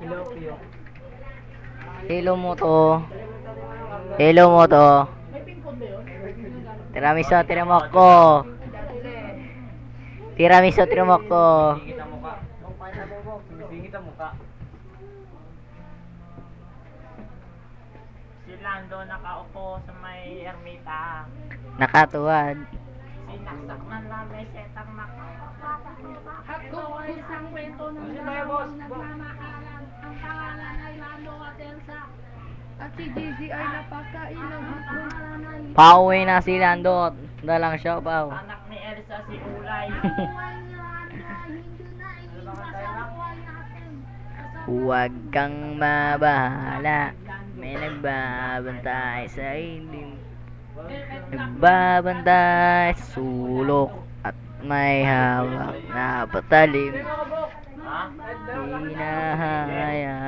Hello, Pio. Hello mo to. Hello mo to. Tiramisu, tiramoko. Tiramisu, tiramoko. Singit ang muka. Singit ang muka. Si Lando nakaupo sa may ermita. Nakatuwad. Sinaksak man lang may setang Ito ay isang kwento ng dalawang nagmamahalan. Ang pangalan ay Lando at Elsa. At si Gigi ay napakailang at pangalan ay... Pauwi na si Landot. Dalang siya, pau. Anak ni Elsa si Ulay. Buhay ni Lando ay hindi na iiwas sa buhay natin. Huwag kang mabahala. May nagbabantay sa ilim. Nagbabantay sa sulok. At may hawak na patalim. Ha? Hinahanap